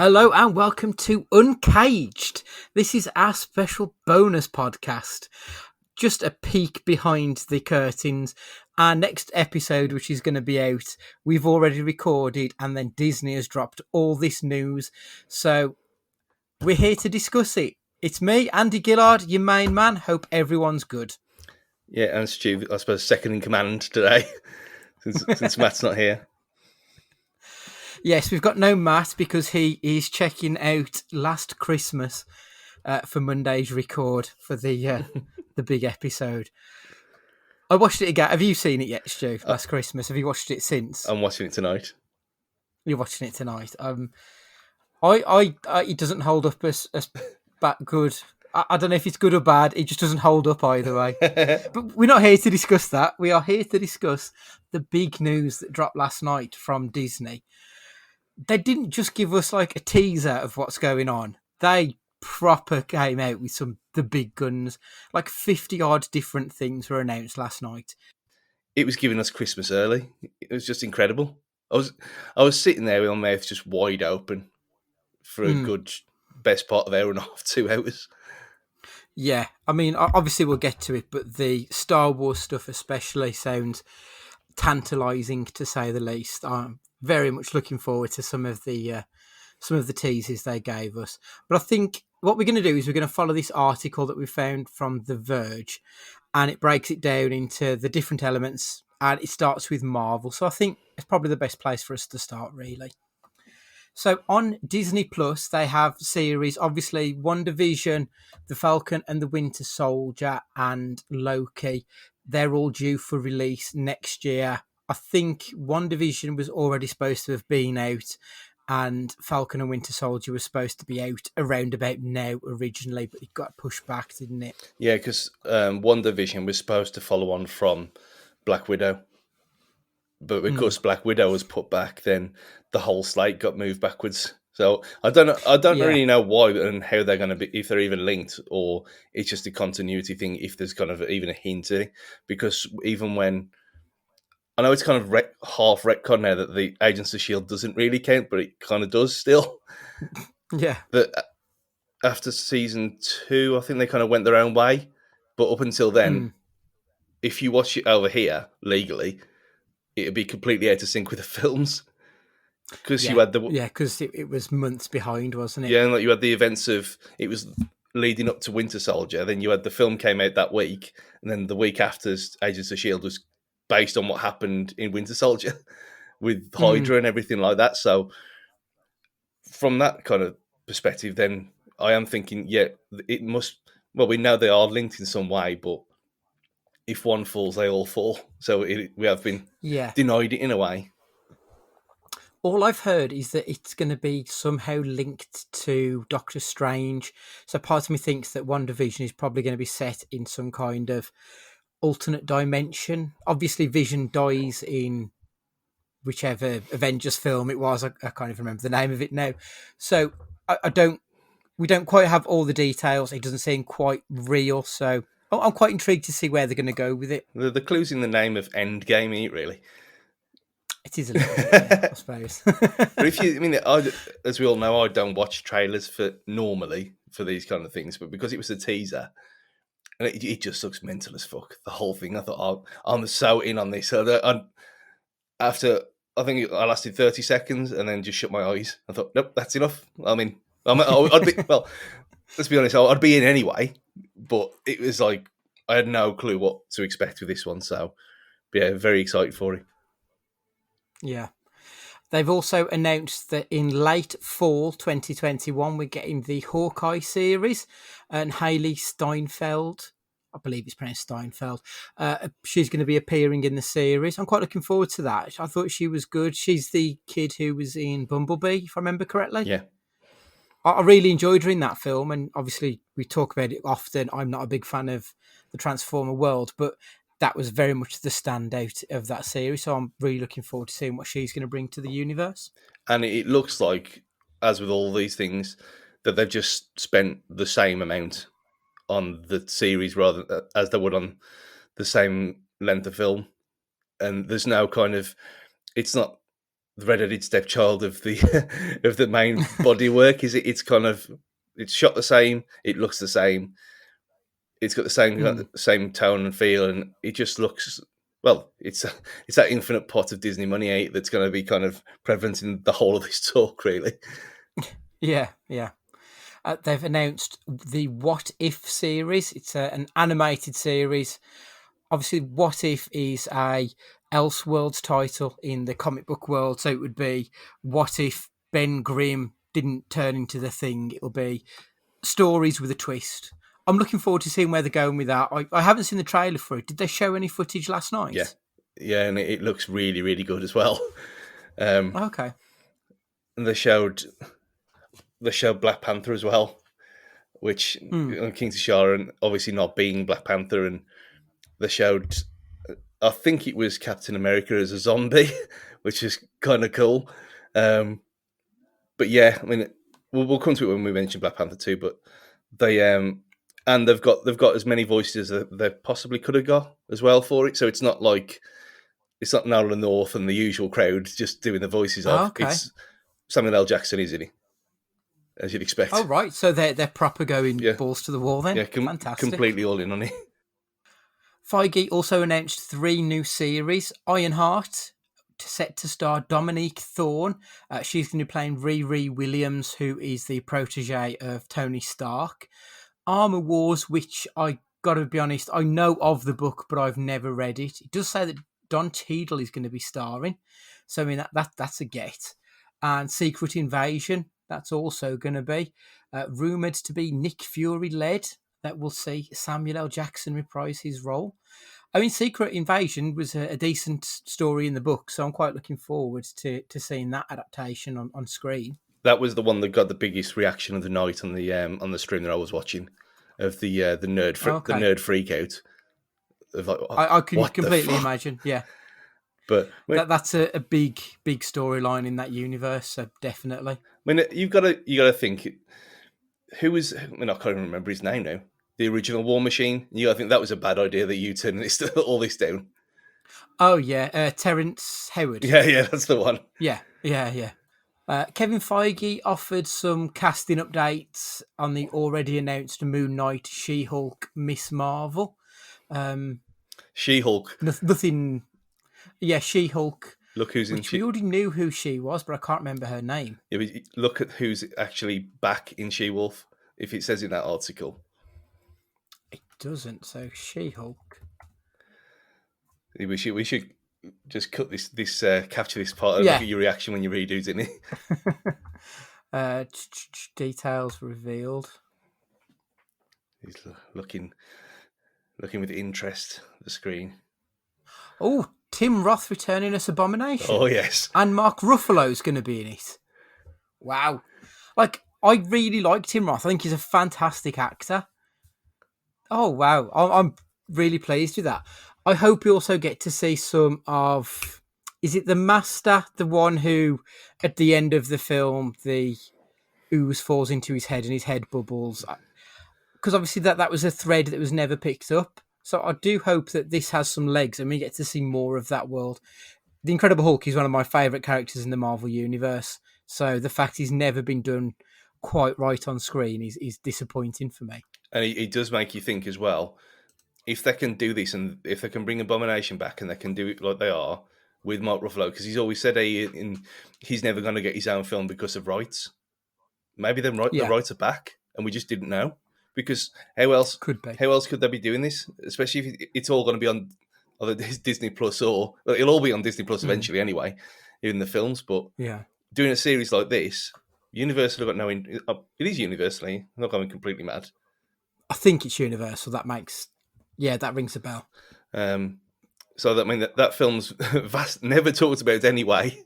Hello and welcome to UnCaged. This is our special bonus podcast. Just a peek behind the curtains. Our next episode, which is going to be out, we've already recorded, and then Disney has dropped all this news. So we're here to discuss it. It's me, Andy Gillard, your main man. Hope everyone's good. Yeah, and Stu, I suppose, second in command today, since Matt's not here. Yes, we've got no Matt because he is checking out Last Christmas for Monday's record for the big episode. I watched it again. Have you seen it yet, Stu? Last Christmas. Have you watched it since? I'm watching it tonight. You're watching it tonight. It doesn't hold up as that good. I don't know if it's good or bad. It just doesn't hold up either way. But we're not here to discuss that. We are here to discuss the big news that dropped last night from Disney. They didn't just give us like a teaser of what's going on. They proper came out with the big guns. Like 50 odd different things were announced last night. It was giving us Christmas early. It was just incredible. I was sitting there with my mouth just wide open for a good best part of hour and a half, 2 hours. Yeah, I mean, obviously we'll get to it, but the Star Wars stuff especially sounds tantalising to say the least. I'm very much looking forward to some of the teasers they gave us. But I think what we're going to do is we're going to follow this article that we found from The Verge, and it breaks it down into the different elements, and it starts with Marvel. So I think it's probably the best place for us to start, really. So on Disney Plus, they have series, obviously, WandaVision, The Falcon and the Winter Soldier, and Loki. They're all due for release next year. I think WandaVision was already supposed to have been out, and Falcon and Winter Soldier was supposed to be out around about now originally, but it got pushed back, didn't it? Yeah, because WandaVision was supposed to follow on from Black Widow. But because Black Widow was put back, then the whole slate got moved backwards. So I don't really know why and how they're going to be, if they're even linked, or it's just a continuity thing, if there's kind of even a hint to it. Because even when, I know it's kind of half retcon now that the Agents of S.H.I.E.L.D. doesn't really count, but it kind of does still. Yeah. But after season 2, I think they kind of went their own way. But up until then, if you watch it over here legally, it'd be completely out of sync with the films. Because you had because it was months behind, wasn't it? Yeah, and like you had the events of, it was leading up to Winter Soldier, then you had the film came out that week, and then the week after Agents of S.H.I.E.L.D. was based on what happened in Winter Soldier with Hydra and everything like that. So from that kind of perspective, then I am thinking, yeah, it must, well, we know they are linked in some way, but if one falls, they all fall. So we have been denied it in a way. All I've heard is that it's going to be somehow linked to Doctor Strange. So part of me thinks that WandaVision is probably going to be set in some kind of alternate dimension. Obviously, Vision dies in whichever Avengers film it was. I can't even remember the name of it now. So we don't quite have all the details. It doesn't seem quite real. So I'm quite intrigued to see where they're going to go with it. The clue's in the name of Endgame, ain't it, really? It is a little bit, yeah, I suppose. But if you, I mean, as we all know, I don't watch trailers normally for these kind of things, but because it was a teaser, and it just looks mental as fuck. The whole thing, I thought, oh, I'm so in on this. So after, I think I lasted 30 seconds and then just shut my eyes. I thought, nope, that's enough. I mean, I'd be, well, let's be honest, I'd be in anyway, but it was like, I had no clue what to expect with this one. So, yeah, very excited for it. Yeah. They've also announced that in late fall 2021, we're getting the Hawkeye series, and Hailey Steinfeld, I believe it's pronounced Steinfeld, she's going to be appearing in the series. I'm quite looking forward to that. I thought she was good. She's the kid who was in Bumblebee, if I remember correctly. Yeah. I really enjoyed her in that film, and obviously we talk about it often. I'm not a big fan of the Transformer world, but that was very much the standout of that series. So I'm really looking forward to seeing what she's going to bring to the universe. And it looks like, as with all these things, that they've just spent the same amount on the series rather as they would on the same length of film. And there's no kind of, it's not the redheaded stepchild of the of the main bodywork. Is it? It's kind of it's shot the same. It looks the same. It's got the same tone and feel, and it just looks well. It's that infinite pot of Disney money that's going to be kind of prevalent in the whole of this talk, really. Yeah, yeah. They've announced the What If series. It's an animated series. Obviously, What If is a Elseworlds title in the comic book world, so it would be What If Ben Grimm didn't turn into the Thing. It'll be stories with a twist. I'm looking forward to seeing where they're going with that. I haven't seen the trailer for it. Did they show any footage last night? Yeah, and it looks really, really good as well. Okay. And they showed Black Panther as well, which King T'Challa, and obviously not being Black Panther, and they showed, I think it was Captain America as a zombie, which is kind of cool. But yeah, I mean, we'll come to it when we mention Black Panther 2, but they and they've got as many voices as they possibly could have got as well for it. So it's not like it's not Nolan North and the usual crowd just doing the voices of. Okay. It's Samuel L. Jackson, isn't he? As you'd expect. Oh right, so they're proper going balls to the wall then. Yeah, Fantastic. completely all in on it. Feige also announced 3 new series. Ironheart, set to star Dominique Thorne. She's going to be playing Riri Williams, who is the protege of Tony Stark. Armor Wars, which I got to be honest, I know of the book, but I've never read it. It does say that Don Cheadle is going to be starring, so I mean that's a get. And Secret Invasion, that's also going to be rumored to be Nick Fury led. That will see Samuel L. Jackson reprise his role. I mean, Secret Invasion was a decent story in the book, so I'm quite looking forward to seeing that adaptation on screen. That was the one that got the biggest reaction of the night on the stream that I was watching, of the nerd freak out. Of like, I can completely imagine, yeah. But that's a big storyline in that universe, so definitely. I mean, you got to think who was. I mean, I can't even remember his name now. The original War Machine. You got to think that was a bad idea that you turned all this down. Oh yeah, Terrence Howard. Yeah, that's the one. Yeah. Kevin Feige offered some casting updates on the already announced Moon Knight, She-Hulk, Miss Marvel. She-Hulk. Nothing. Yeah, She-Hulk. Look who's in. We already knew who she was, but I can't remember her name. Yeah, but look at who's actually back in She-Wolf. If it says in that article, it doesn't. So She-Hulk. We should just cut this capture this part and look at your reaction when you read who's in it. Details revealed. He's looking with interest at the screen. Oh, Tim Roth returning as Abomination. Oh yes, and Mark Ruffalo's going to be in it. Wow, like I really like Tim Roth. I think he's a fantastic actor. Oh wow, I'm really pleased with that. I hope we also get to see some of. Is it the Master, the one who, at the end of the film, the ooze falls into his head and his head bubbles? Because obviously that was a thread that was never picked up. So I do hope that this has some legs and we get to see more of that world. The Incredible Hulk is one of my favourite characters in the Marvel Universe. So the fact he's never been done quite right on screen is disappointing for me. And he does make you think as well. If they can do this and if they can bring Abomination back and they can do it like they are with Mark Ruffalo, because he's always said he's never going to get his own film because of rights. Maybe the rights are back and we just didn't know. Because how else could they be doing this? Especially if it's all going to be on either Disney Plus or it'll all be on Disney Plus eventually anyway, even the films. But doing a series like this, Universal have got no. It is Universally. I'm not going completely mad. I think it's Universal. That rings a bell. So that film's never talked about anyway.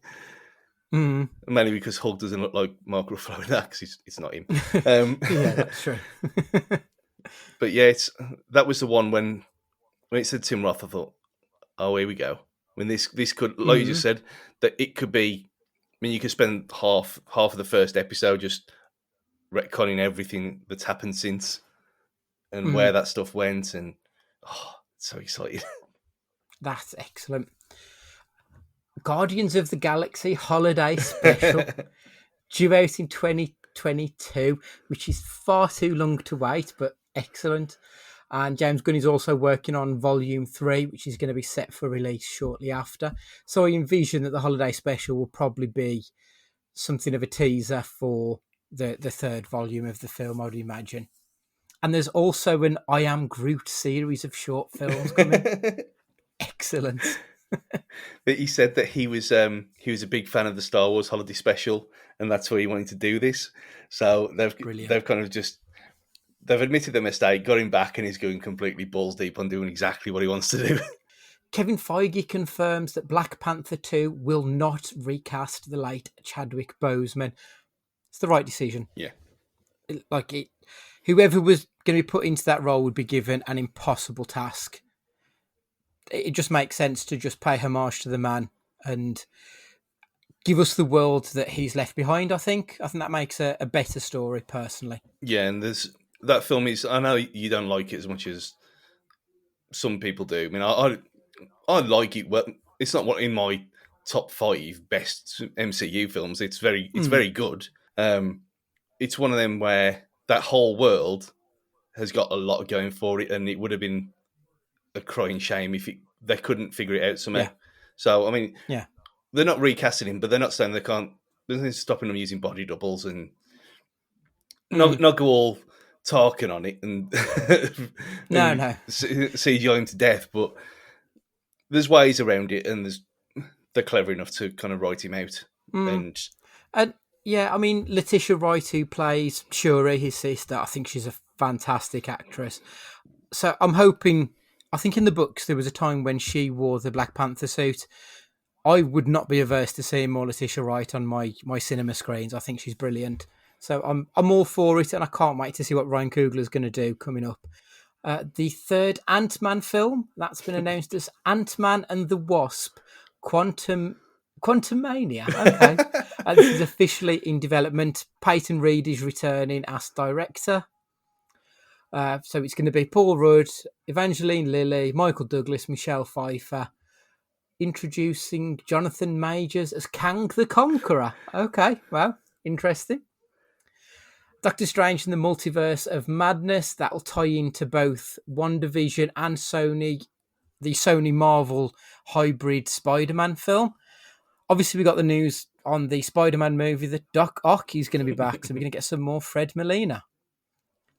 Mainly because Hulk doesn't look like Mark Ruffalo in that, because it's not him. Yeah, that's true. But yeah, that was the one when it said Tim Roth, I thought, oh, here we go. When this could, like you just said, that it could be. I mean, you could spend half of the first episode just retconning everything that's happened since and where that stuff went, and so excited. That's excellent. Guardians of the Galaxy Holiday Special, due out in 2022, which is far too long to wait, but excellent. And James Gunn is also working on Volume 3, which is going to be set for release shortly after. So I envision that the Holiday Special will probably be something of a teaser for the third volume of the film, I would imagine. And there's also an I Am Groot series of short films coming. Excellent. But he said that he was a big fan of the Star Wars Holiday Special, and that's why he wanted to do this. So they've kind of just they've admitted their mistake, got him back, and he's going completely balls deep on doing exactly what he wants to do. Kevin Feige confirms that Black Panther 2 will not recast the late Chadwick Boseman. It's the right decision. Yeah. Whoever was going to be put into that role would be given an impossible task. It just makes sense to just pay homage to the man and give us the world that he's left behind. I think that makes a better story, personally. Yeah, and that film is. I know you don't like it as much as some people do. I mean, I like it. Well, it's not in my top 5 best MCU films. It's very good. It's one of them where that whole world has got a lot going for it, and it would have been a crying shame if they couldn't figure it out somehow. Yeah. So, I mean, they're not recasting him, but they're not saying they can't. There's nothing stopping them using body doubles and not go all talking on it and no CGI him to death. But there's ways around it, and they're clever enough to kind of write him out. And yeah, I mean, Letitia Wright, who plays Shuri, his sister, I think she's a fantastic actress. So I'm hoping. I think in the books there was a time when she wore the Black Panther suit. I would not be averse to seeing more Letitia Wright on my cinema screens. I think she's brilliant. So I'm all for it, and I can't wait to see what Ryan Coogler's going to do coming up. The third Ant-Man film, that's been announced as Ant-Man and the Wasp: Quantumania. Okay. This is officially in development. Peyton Reed is returning as director. So it's going to be Paul Rudd, Evangeline Lilly, Michael Douglas, Michelle Pfeiffer, introducing Jonathan Majors as Kang the Conqueror. Okay, well, interesting. Doctor Strange in the Multiverse of Madness, that'll tie into both WandaVision and the Sony Marvel hybrid Spider-Man film. Obviously, we got the news on the Spider-Man movie that Doc Ock is going to be back, so we're going to get some more Fred Molina.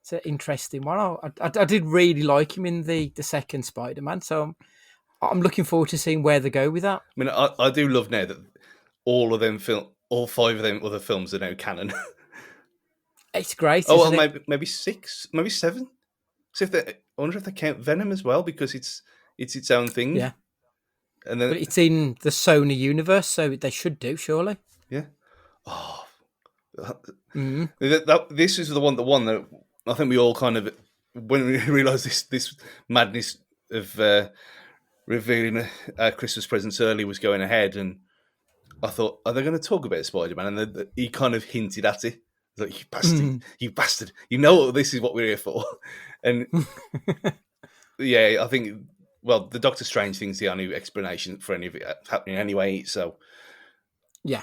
It's an interesting one. I did really like him in the second Spider-Man, so I'm looking forward to seeing where they go with that. I mean, I do love now that all 5 of them other films are now canon. It's great. Oh, well, maybe 6, maybe 7. So I wonder if they count Venom as well, because it's its own thing. Yeah, and then but it's in the Sony universe, so they should do, surely. Yeah. Oh, this is the one that I think we all kind of, when we realised this madness of revealing our Christmas presents early was going ahead, and I thought, are they going to talk about Spider-Man? And he kind of hinted at it. Like, you bastard, you know this is what we're here for. And yeah, I think, well, the Doctor Strange thing's the only explanation for any of it happening anyway, so. Yeah,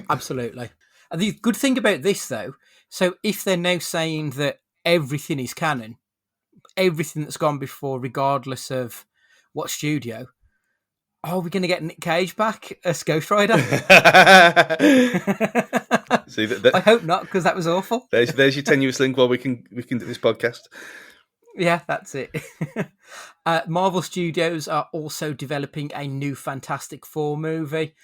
absolutely. And the good thing about this, though, so if they're now saying that everything is canon, everything that's gone before, regardless of what studio, are we going to get Nick Cage back as Ghost Rider? See, I hope not, because that was awful. There's your tenuous link while we can do this podcast. Yeah, that's it. Marvel Studios are also developing a new Fantastic Four movie.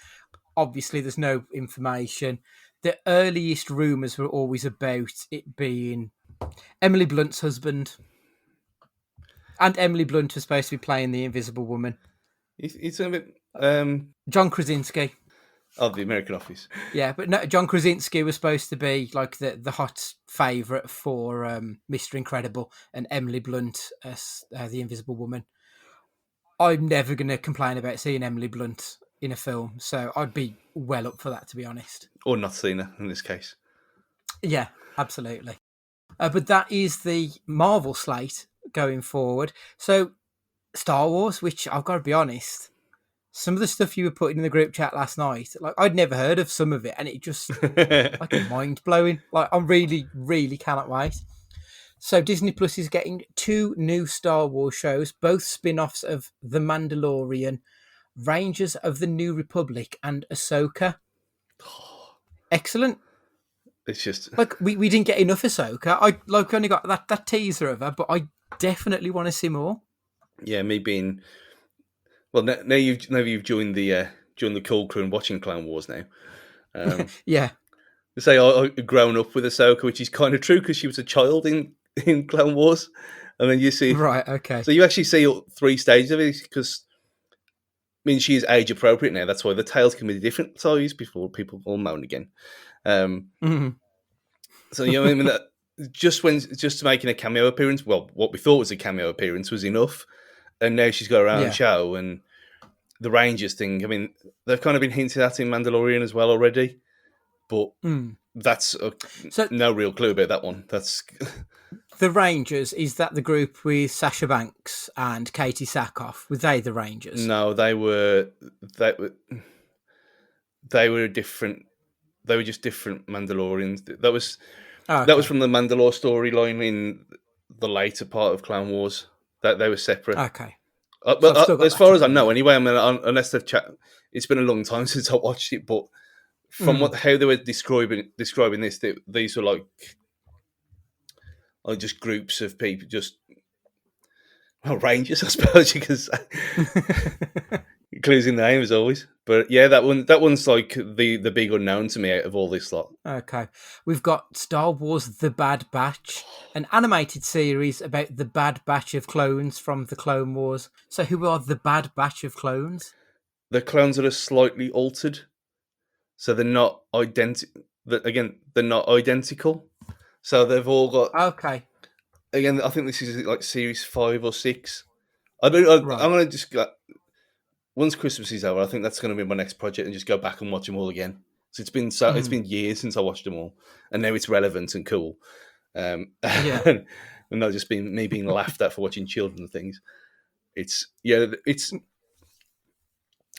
Obviously, there's no information. The earliest rumours were always about it being Emily Blunt's husband. And Emily Blunt was supposed to be playing the Invisible Woman. It's a bit... John Krasinski. Oh, the American Office. Yeah, but no, John Krasinski was supposed to be like the hot favourite for Mr. Incredible, and Emily Blunt as the Invisible Woman. I'm never going to complain about seeing Emily Blunt in a film, so I'd be well up for that, to be honest. Or not seen her, in this case. Yeah, absolutely. But that is the Marvel slate going forward. So, Star Wars, which I've got to be honest, some of the stuff you were putting in the group chat last night, like I'd never heard of some of it, and it just like mind blowing. Like I'm really, really cannot wait. So Disney Plus is getting 2 new Star Wars shows, both spin-offs of The Mandalorian, Rangers of the New Republic, and Ahsoka. Excellent. It's just Like we didn't get enough Ahsoka. I like only got that teaser of her, but I definitely want to see more. yeah, me being well now you've joined the cool crew and watching Clone Wars now. Yeah. To say I've grown up with Ahsoka, which is kind of true because she was a child in Clone Wars, and then you see Right. Okay. so you actually see all 3 stages of it because. I mean, she is age appropriate now. That's why the tails can be different size before people all moan again. Mhm. So you know, I mean, that just making a cameo appearance. Well, what we thought was a cameo appearance was enough, and now she's got her own Yeah. show and the Rangers thing. I mean, they've kind of been hinted at in Mandalorian as well already, but that's So no real clue about that one. That's the Rangers, is that the group with Sasha Banks and Katie Sackhoff? Were they the Rangers? no, they were different. They were just different Mandalorians. That was Oh, that was okay. from the Mandalore storyline in the later part of Clone Wars. That they were separate. Okay. So I've But still got as that far to as I go know, then. anyway. I mean, unless they've it's been a long time since I watched it. But from how they were describing this, these were like just groups of people, just rangers, I suppose you could say. Clues in the name as always. But yeah, that one's like the big unknown to me out of all this lot. Okay. We've got Star Wars The Bad Batch, an animated series about the Bad Batch of clones from the Clone Wars. So who are the Bad Batch of clones? The clones that are slightly altered, so they're not identical. Again, they're not identical. So they've all got. Okay. Again, I think this is like series 5 or 6. I'm gonna just go, once Christmas is over. I think that's gonna be my next project, and just go back and watch them all again. So it's been years since I watched them all, and now it's relevant and cool. Yeah. And not just me being laughed at for watching children and things. It's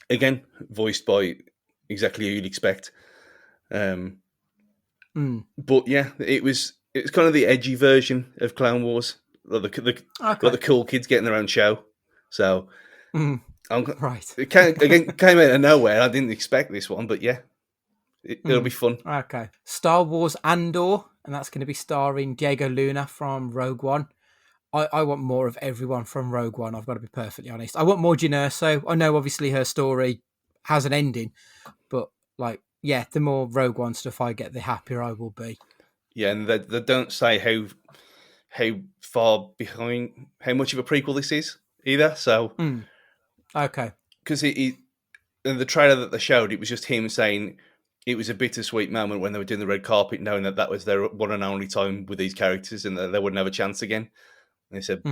again voiced by exactly who you'd expect. But yeah, it's kind of the edgy version of Clone Wars. Like Okay. the cool kids getting their own show. So Right. it came out of nowhere. I didn't expect this one, but yeah, it'll be fun. Okay. Star Wars Andor, and that's going to be starring Diego Luna from Rogue One. I want more of everyone from Rogue One, I've got to be perfectly honest. I want more Jyn Erso. I know obviously her story has an ending, but like, yeah, the more Rogue One stuff I get, the happier I will be. Yeah, and they don't say how far behind, how much of a prequel this is either. So Okay. because in the trailer that they showed, it was just him saying it was a bittersweet moment when they were doing the red carpet, knowing that was their one and only time with these characters, and that they wouldn't have a chance again. And they said,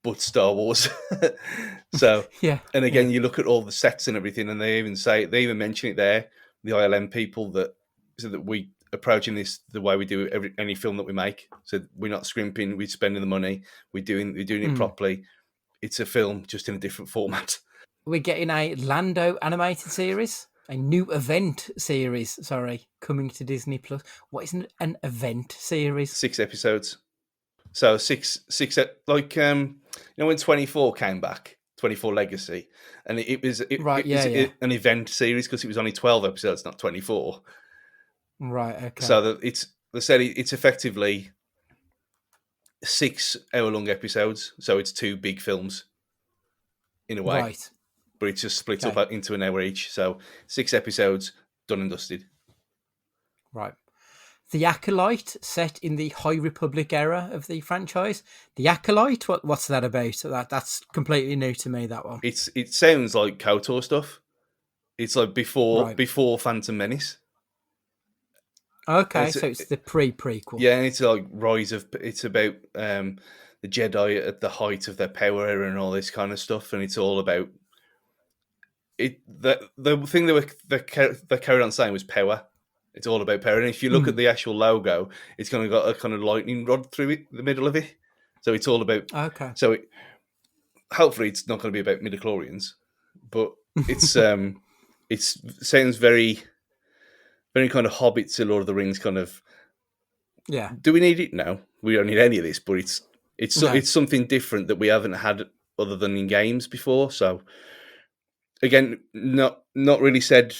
but Star Wars. So, Yeah. and again, Yeah. you look at all the sets and everything, and they even mention it there, the ILM people that we approaching this the way we do any film that we make. So we're not scrimping, we're spending the money, we're doing it properly. It's a film just in a different format. We're getting a Lando animated series, a new event series, coming to Disney Plus. What is an event series? 6 episodes. So six like when 24 came back, 24 Legacy, and it was an event series because it was only 12 episodes, not 24. Right. Okay. So that they said it's effectively 6 hour-long episodes. So it's 2 big films in a way, Right. but it's just split up into an hour each. So 6 episodes, done and dusted. Right. The Acolyte, set in the High Republic era of the franchise. The Acolyte, what's that about? That's completely new to me, that one. It sounds like KOTOR stuff. It's like before Phantom Menace. Okay, so it's the pre-prequel. Yeah, and it's like it's about the Jedi at the height of their power and all this kind of stuff, and it's all about it. The thing they carried on saying was power. It's all about power, and if you look at the actual logo, it's kind of got a kind of lightning rod through it, the middle of it. So it's all about. Okay. So hopefully, it's not going to be about midichlorians, but it's sounds very very kind of Hobbit to Lord of the Rings kind of. Yeah. Do we need it? No, we don't need any of this. But No. it's something different that we haven't had other than in games before. So again, not really said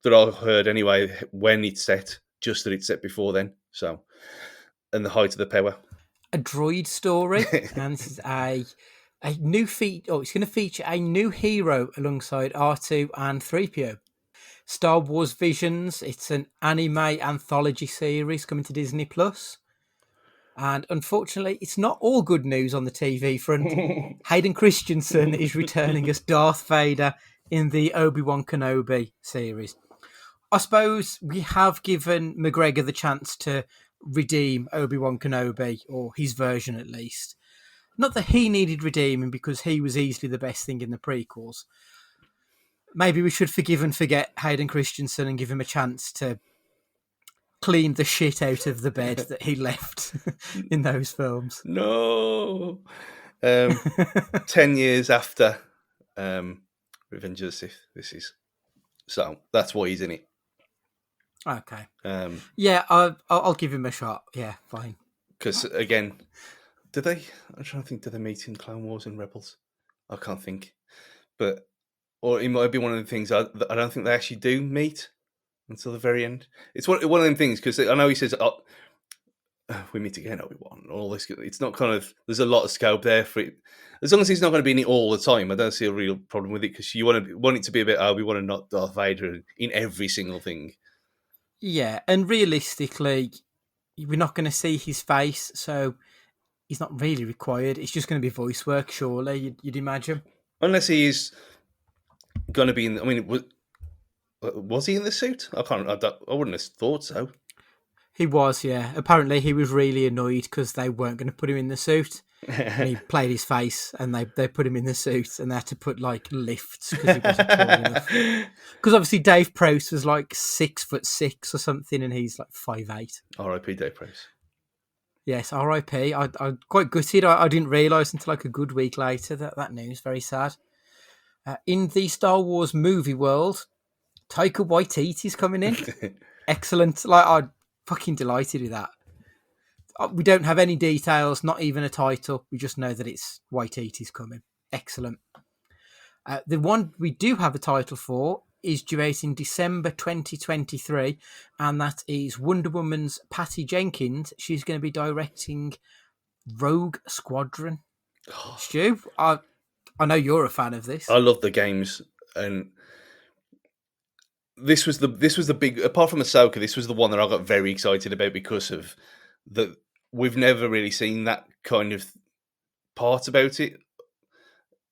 that I heard anyway when it's set, just that it's set before then. So and the height of the power. A droid story, and this is a new feat. Oh, it's going to feature a new hero alongside R2 and 3PO. Star Wars Visions. It's an anime anthology series coming to Disney Plus. And unfortunately, it's not all good news on the TV front. Hayden Christensen is returning as Darth Vader in the Obi-Wan Kenobi series. I suppose we have given McGregor the chance to redeem Obi-Wan Kenobi, or his version at least. Not that he needed redeeming because he was easily the best thing in the prequels. Maybe we should forgive and forget Hayden Christensen and give him a chance to clean the shit out of the bed that he left in those films. No. 10 years after Revenge of the Sith, this is. So that's why he's in it. Okay. Yeah, I'll give him a shot. Yeah, fine. Because, again, I'm trying to think, do they meet in Clone Wars and Rebels? I can't think. But, or it might be one of the things, I don't think they actually do meet until the very end. It's one of them things, because I know he says, we meet again, Obi-Wan, all this. It's not kind of, there's a lot of scope there for it. As long as he's not going to be in it all the time, I don't see a real problem with it, because you want it to be a bit, we want to not Darth Vader in every single thing. Yeah, and realistically, we're not going to see his face, so he's not really required. It's just going to be voice work, surely, you'd imagine. Unless he is going to be in, I mean, was he in the suit? I wouldn't have thought so. He was, yeah. Apparently, he was really annoyed because they weren't going to put him in the suit. And he played his face, and they put him in the suit, and they had to put like lifts because he wasn't tall enough. Because obviously, Dave Prowse was like 6'6" or something, and he's like 5'8". R.I.P. Dave Prowse. Yes, R.I.P. I'm quite gutted. I didn't realise until like a good week later that news. Very sad. In the Star Wars movie world, Taika Waititi's coming in. Excellent. Like, I'm fucking delighted with that. We don't have any details, not even a title. We just know that it's Waititi's coming. Excellent. The one we do have a title for is due out in December 2023, and that is Wonder Woman's Patty Jenkins. She's going to be directing Rogue Squadron. Stu, I know you're a fan of this. I love the games, and this was the big. Apart from Ahsoka, this was the one that I got very excited about because of the. We've never really seen that kind of part about it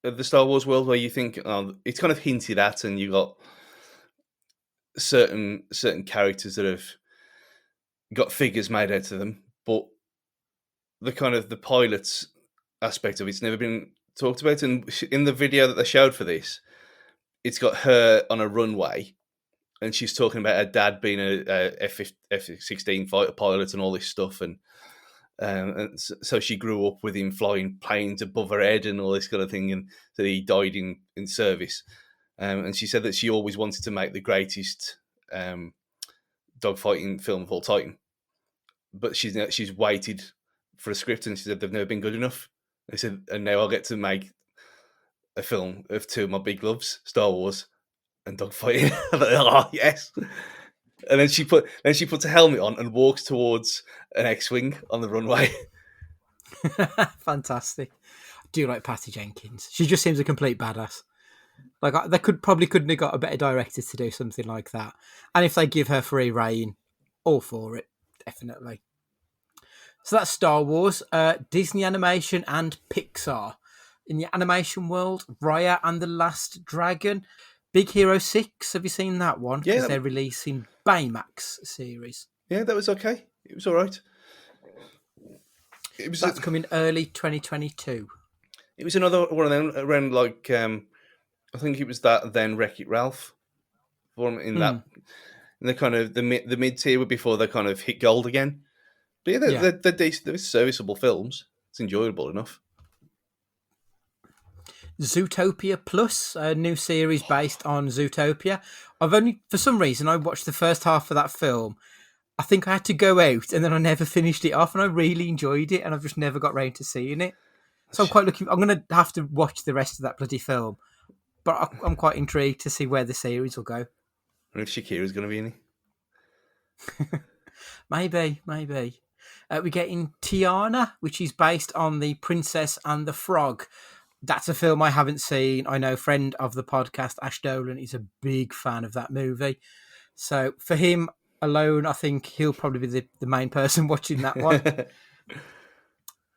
of the Star Wars world, where you think it's kind of hinted at, and you got certain characters that have got figures made out of them, but the kind of the pilots aspect of it's never been talked about. And in the video that they showed for this, it's got her on a runway, and she's talking about her dad being a F-16 fighter pilot and all this stuff, and so she grew up with him flying planes above her head and all this kind of thing, and that he died in service. And she said that she always wanted to make the greatest dogfighting film of all time, but she's waited for a script, and she said they've never been good enough. They said, and now I'll get to make a film of two of my big loves, Star Wars and dogfighting. Oh yes. And then she puts a helmet on and walks towards an X-wing on the runway. Fantastic. I do like Patty Jenkins. She just seems a complete badass. Like, they couldn't have got a better director to do something like that. And if they give her free reign, all for it, definitely. So that's Star Wars, Disney Animation, and Pixar. In the animation world, Raya and the Last Dragon. Big Hero 6, have you seen that one? Because they're releasing Baymax series. Yeah, that was okay. It was all right. That's coming early 2022. It was another one of them around like, I think it was that then Wreck-It Ralph. In that, in the kind of the mid tier before they kind of hit gold again. But yeah, they're decent, they're serviceable films. It's enjoyable enough. Zootopia Plus, a new series based on Zootopia. I've only, for some reason, I watched the first half of that film. I think I had to go out and then I never finished it off, and I really enjoyed it, and I've just never got round to seeing it. So I'm quite looking. I'm going to have to watch the rest of that bloody film, but I'm quite intrigued to see where the series will go. And if Shakira's going to be in it. Maybe. We're getting Tiana, which is based on The Princess and the Frog. That's a film I haven't seen. I know friend of the podcast, Ash Dolan, is a big fan of that movie. So for him alone, I think he'll probably be the main person watching that one.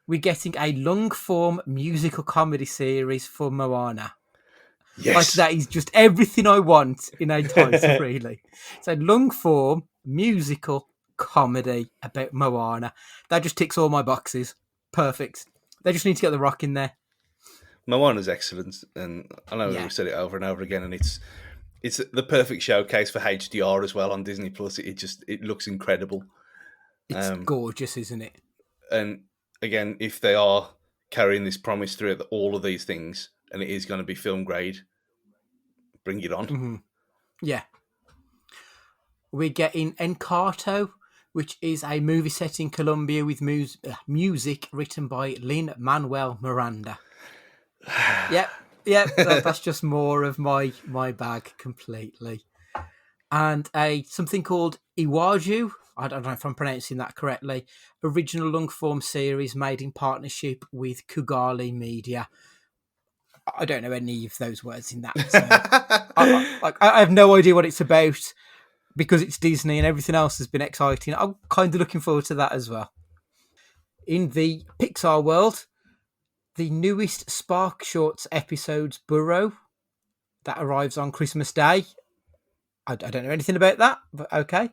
We're getting a long-form musical comedy series for Moana. Yes. Like, that is just everything I want in a title, really. It's a long-form musical comedy about Moana. That just ticks all my boxes. Perfect. They just need to get The Rock in there. Moana's excellent, and I know we've said it over and over again, and it's the perfect showcase for HDR as well on Disney Plus. It looks incredible. It's gorgeous, isn't it? And again, if they are carrying this promise through all of these things, and it is going to be film grade, bring it on. Mm-hmm. Yeah. We're getting Encanto, which is a movie set in Colombia with music written by Lin-Manuel Miranda. Yep, that's just more of my bag completely. And something called Iwaju, I don't know if I'm pronouncing that correctly, original long-form series made in partnership with Kugali Media. I don't know any of those words in that. So I have no idea what it's about, because it's Disney and everything else has been exciting. I'm kind of looking forward to that as well. In the Pixar world, the newest Spark Shorts episodes Burrow, that arrives on Christmas Day. I don't know anything about that, but okay.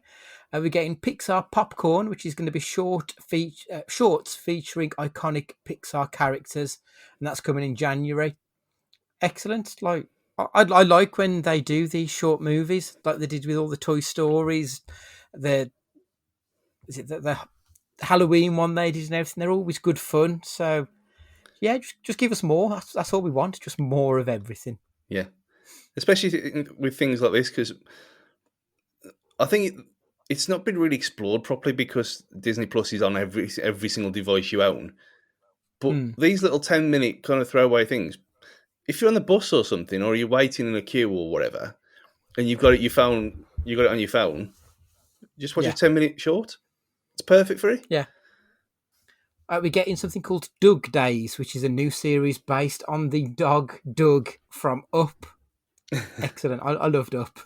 We're getting Pixar Popcorn, which is going to be shorts featuring iconic Pixar characters, and that's coming in January. Excellent. Like, I like when they do these short movies, like they did with all the Toy Stories, the Halloween one they did and everything. They're always good fun. So yeah, just give us more. That's all we want. Just more of everything. Yeah, especially with things like this, because I think it's not been really explored properly, because Disney Plus is on every single device you own. But these little 10-minute kind of throwaway things, if you're on the bus or something, or you're waiting in a queue or whatever, and you've got it on your phone, just watch a 10-minute short. It's perfect for it. Yeah. We're getting something called Doug Days, which is a new series based on the dog Doug from Up. Excellent. I loved Up.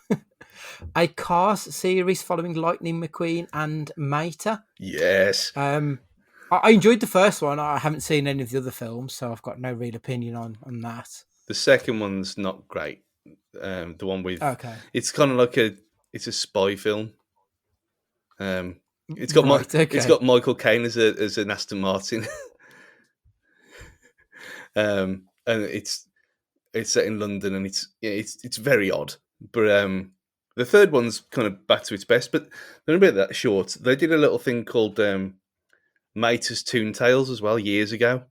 A Cars series following Lightning McQueen and Mater. Yes. I enjoyed the first one. I haven't seen any of the other films, so I've got no real opinion on that. The second one's not great. The one with... Okay. It's kind of like it's a spy film. It's got it's got Michael Caine as an Aston Martin. And it's set in London, and it's very odd. But the third one's kind of back to its best. But they're a bit that short. They did a little thing called Mater's Toontales as well years ago,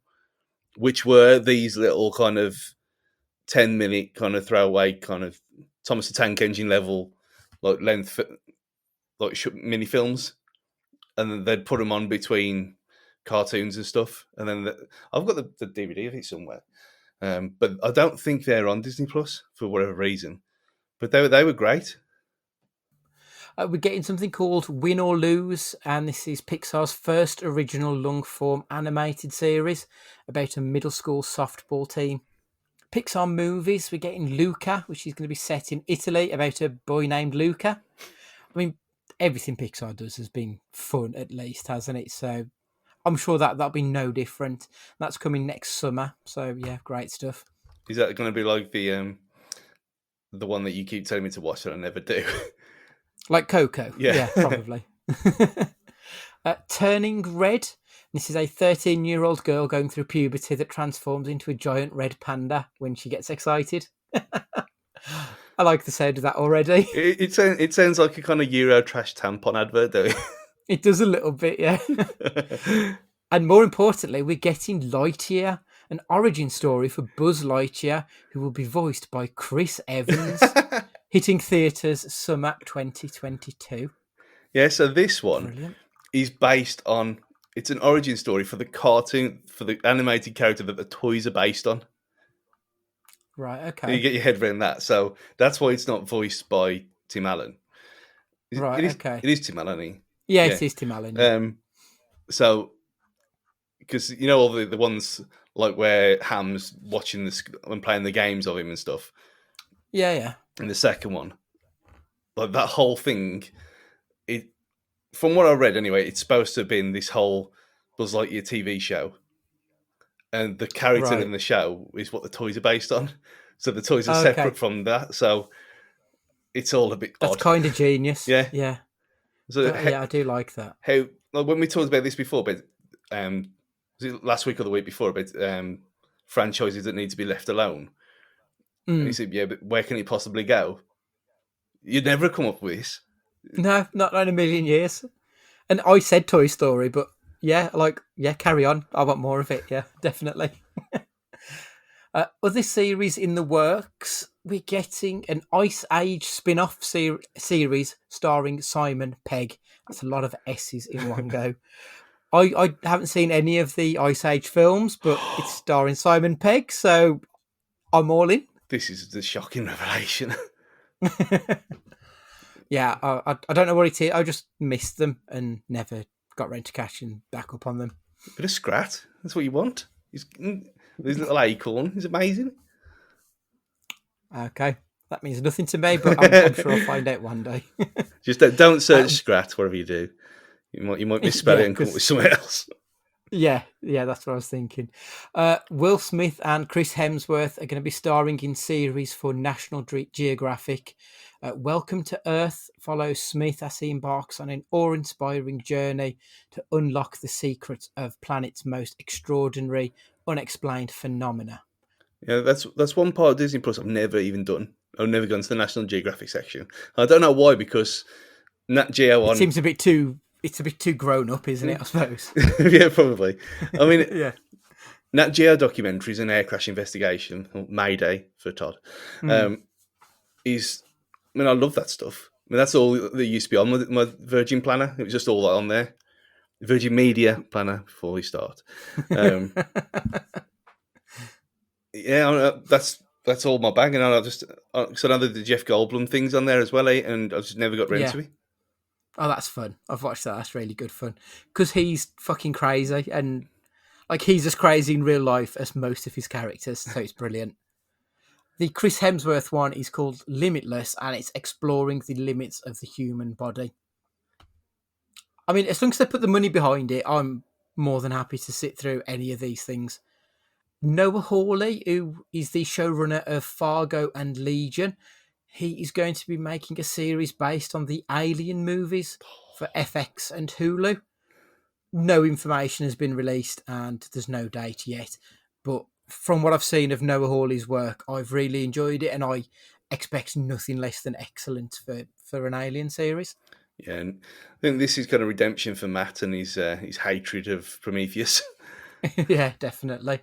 which were these little kind of 10-minute kind of throwaway kind of Thomas the Tank Engine level like length like mini films, and then they'd put them on between cartoons and stuff. And then I've got the DVD of it somewhere, but I don't think they're on Disney Plus for whatever reason. But they were great. We're getting something called Win or Lose, and this is Pixar's first original long-form animated series about a middle school softball team. Pixar movies, we're getting Luca, which is going to be set in Italy about a boy named Luca. I mean, everything Pixar does has been fun, at least, hasn't it? So I'm sure that'll be no different. That's coming next summer. So yeah, great stuff. Is that going to be like the one that you keep telling me to watch that I never do? Like Coco? Yeah, probably. Turning Red. This is a 13-year-old girl going through puberty that transforms into a giant red panda when she gets excited. I like the sound of that already. It sounds like a kind of Euro trash tampon advert, though. It does a little bit, yeah. And more importantly, we're getting Lightyear. An origin story for Buzz Lightyear, who will be voiced by Chris Evans, hitting theatres summer 2022. Yeah, so this one Brilliant. is based on. It's an origin story for the cartoon, for the animated character that the toys are based on. Right, You okay. get your head around that. So that's why it's not voiced by Tim Allen. It Right, is. okay. It is Tim Allen. Yeah, Yeah. it is Tim Allen, yeah. So because you know all the ones like where Ham's watching this and playing the games of him and stuff. Yeah, yeah. And the second one, like that whole thing, it from what I read anyway, it's supposed to have been this whole Buzz Lightyear TV show, and the character Right. in the show is what the toys are based on. So the toys are Okay. separate from that. So it's all a bit That's odd. kind of genius. Yeah. Yeah. So Yeah, I do like that. how like when we talked about this before, but was it last week or the week before about franchises that need to be left alone? And he Mm. said, "Yeah, but where can it possibly go? You'd never come up with this." No, not in a million years. And I said Toy Story, but yeah, carry on. I want more of it. Yeah, definitely. Other series in the works, we're getting an Ice Age spin off series starring Simon Pegg. That's a lot of S's in one go. I haven't seen any of the Ice Age films, but it's starring Simon Pegg, so I'm all in. This is the shocking revelation. Yeah, I don't know what it is. I just missed them and never got round to catching back up on them. Bit of scrat. That's what you want. His little acorn is amazing. Okay, that means nothing to me, but I'm sure I'll find out one day. Just don't search scrat whatever you do. You might misspell Yeah, it and come up with something else. yeah, that's what I was thinking. Will Smith and Chris Hemsworth are going to be starring in series for National Geographic. Welcome to Earth follows Smith as he embarks on an awe-inspiring journey to unlock the secrets of planet's most extraordinary, unexplained phenomena. Yeah, that's one part of Disney Plus I've never even done. I've never gone to the National Geographic section. I don't know why, because Nat Geo It on. seems a bit too. It's a bit too grown up, isn't it? I suppose. Yeah, probably. I mean, Yeah. Nat Geo documentaries and air crash investigation, or Mayday for Todd, is. I mean, I love that stuff. I mean, that's all that used to be on my Virgin Planner. It was just all on there. Virgin Media Planner before we start. Yeah, that's all my bag, and I just so now the Jeff Goldblum things on there as well, and I just never got round to it. Oh, that's fun. I've watched that. That's really good fun because he's fucking crazy, and like he's as crazy in real life as most of his characters. So it's brilliant. The Chris Hemsworth one is called Limitless, and it's exploring the limits of the human body. I mean, as long as they put the money behind it, I'm more than happy to sit through any of these things. Noah Hawley, who is the showrunner of Fargo and Legion, he is going to be making a series based on the Alien movies for FX and Hulu. No information has been released and there's no date yet. But from what I've seen of Noah Hawley's work, I've really enjoyed it and I expect nothing less than excellent for an Alien series. Yeah, and I think this is kind of redemption for Matt and his hatred of Prometheus. Yeah, definitely.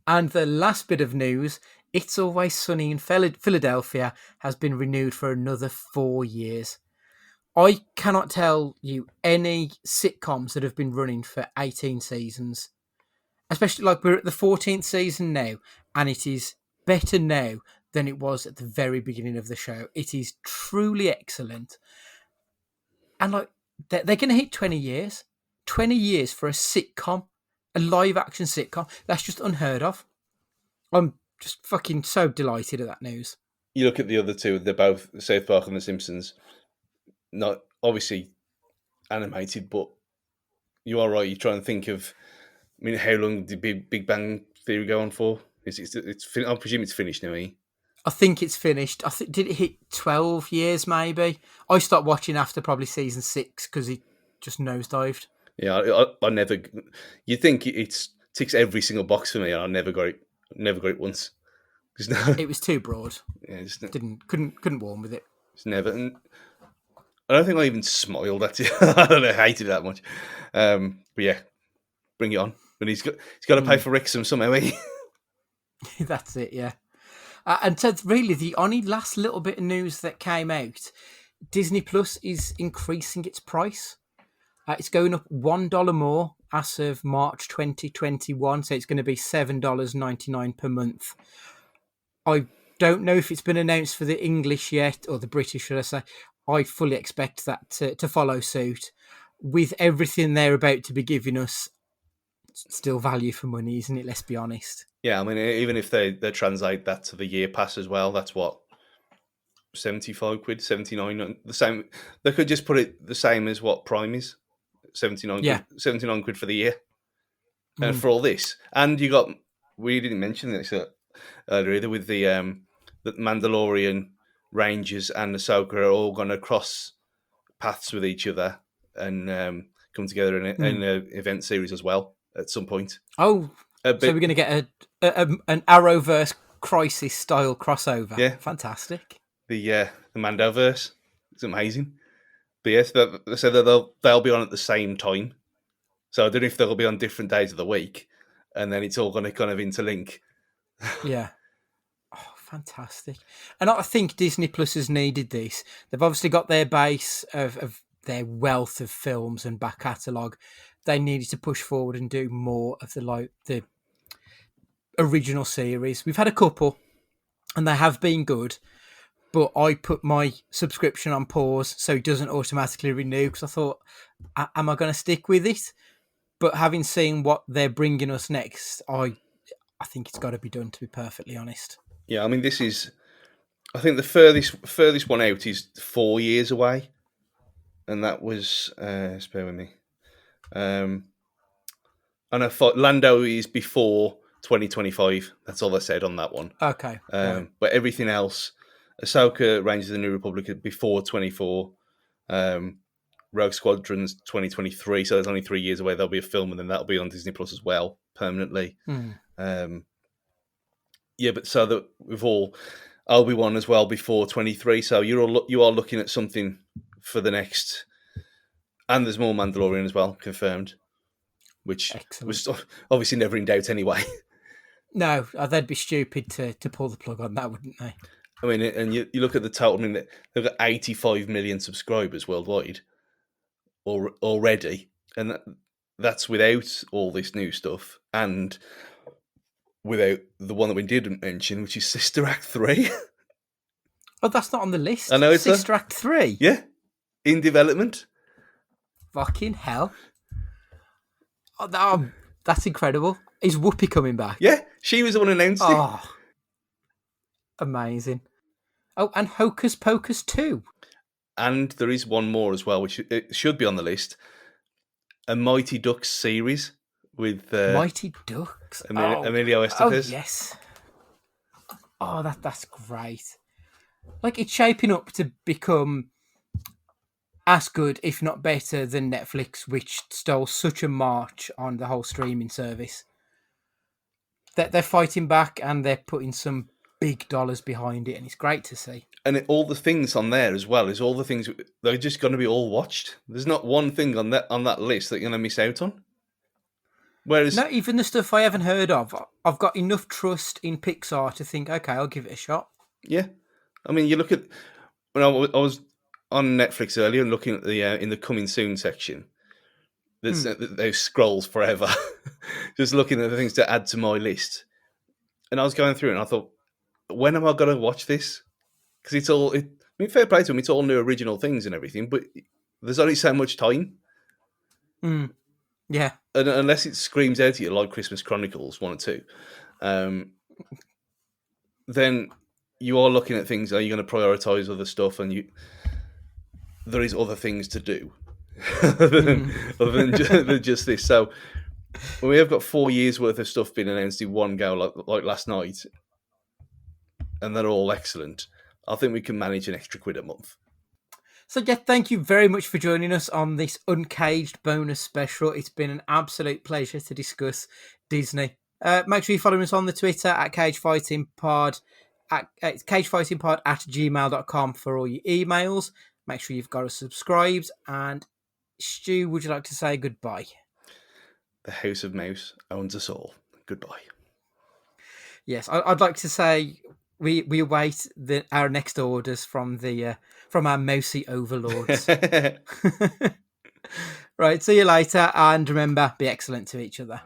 And the last bit of news, It's Always Sunny in Philadelphia has been renewed for another 4 years. I cannot tell you any sitcoms that have been running for 18 seasons. Especially like we're at the 14th season now, and it is better now than it was at the very beginning of the show. It is truly excellent. And like they're going to hit 20 years. 20 years for a sitcom, a live action sitcom. That's just unheard of. I'm just fucking so delighted at that news. You look at the other two; they're both South Park and The Simpsons. Not obviously animated, but you are right. You try and think of. I mean, how long did Big Bang Theory go on for? I presume it's finished now. I think it's finished. Did it hit 12 years maybe? I stopped watching after probably season 6 because it just nosedived. Yeah, I never. You think it ticks every single box for me, and I never got it. Never got it once. It was too broad. Yeah, Couldn't warm with it. It's never. And I don't think I even smiled at it. I don't know, I hated it that much. But yeah, bring it on. But he's got to pay for Wrexham somehow. That's it, yeah. And so really, the only last little bit of news that came out, Disney Plus is increasing its price. It's going up $1 more as of March 2021, so it's going to be $7.99 per month. I don't know if it's been announced for the English yet, or the British, should I say. I fully expect that to follow suit. With everything they're about to be giving us, still value for money, isn't it? Let's be honest. Yeah, I mean, even if they translate that to the year pass as well, that's what, 75 quid, 79, the same. They could just put it the same as what Prime is, 79 Yeah. quid, 79 quid for the year. And Mm. for all this, and you got, we didn't mention this earlier either, with the Mandalorian, Rangers, and Ahsoka are all going to cross paths with each other and come together in an event series as well at some point. Oh, so we're going to get an Arrowverse Crisis style crossover. Yeah, fantastic. The Mandoverse. It's amazing. But yes, they said that they'll be on at the same time. So I don't know if they'll be on different days of the week, and then it's all going to kind of interlink. Yeah. Oh, fantastic. And I think Disney Plus has needed this. They've obviously got their base of their wealth of films and back catalogue. They needed to push forward and do more of the original series. We've had a couple, and they have been good. But I put my subscription on pause so it doesn't automatically renew, because I thought, am I going to stick with it? But having seen what they're bringing us next, I think it's got to be done, to be perfectly honest. Yeah, I mean, this is, I think the furthest one out is 4 years away, and that was, spare with me. I know Lando is before 2025. That's all I said on that one. Okay. Right. But everything else, Ahsoka, Rangers of the New Republic before 24. Rogue Squadron's 2023, so there's only 3 years away. There'll be a film, and then that'll be on Disney Plus as well, permanently. Yeah, but so that we've all Obi-Wan as well before 23. So you are looking at something for the next, and there's more Mandalorian as well confirmed, which was obviously never in doubt anyway. No, they'd be stupid to pull the plug on that, wouldn't they? I mean, and you look at the total. I mean, they've got 85 million subscribers worldwide already, and that's without all this new stuff, and without the one that we didn't mention, which is Sister Act 3. Oh, that's not on the list. I know, it's Sister Act 3. Yeah, in development. Fucking hell! Oh, that's incredible. Is Whoopi coming back? Yeah, she was the one who announced it. Oh, amazing. Oh, and Hocus Pocus 2. And there is one more as well, which it should be on the list. A Mighty Ducks series with Mighty Ducks. Emilio Estevez. Oh yes. Oh, that's great. Like, it's shaping up to become as good, if not better, than Netflix, which stole such a march on the whole streaming service. They're fighting back, and they're putting some big dollars behind it, and it's great to see. And all the things on there as well is all the things, they're just going to be all watched. There's not one thing on that list that you're going to miss out on. Whereas, not even the stuff I haven't heard of. I've got enough trust in Pixar to think, okay, I'll give it a shot. Yeah, I mean, you look at, when I was on Netflix earlier and looking at the in the coming soon section. Those scrolls forever, just looking at the things to add to my list, and I was going through it and I thought, when am I going to watch this? Because it's all, I mean, fair play to them, it's all new original things and everything, but there's only so much time. Yeah. And unless it screams out at you like Christmas Chronicles 1 or 2, then you are looking at things, are you going to prioritise other stuff? And there is other things to do other than just this. So we have got 4 years worth of stuff being announced in one go, like last night, and they're all excellent. I think we can manage an extra £1 a month. So, yeah, thank you very much for joining us on this UnCaged bonus special. It's been an absolute pleasure to discuss Disney. Make sure you follow us on the Twitter at CageFightingPod, it's CageFightingPod@gmail.com for all your emails. Make sure you've got us subscribed. And Stu, would you like to say goodbye? The House of Mouse owns us all. Goodbye. Yes, I'd like to say we await our next orders from our mousy overlords. Right, see you later, and remember, be excellent to each other.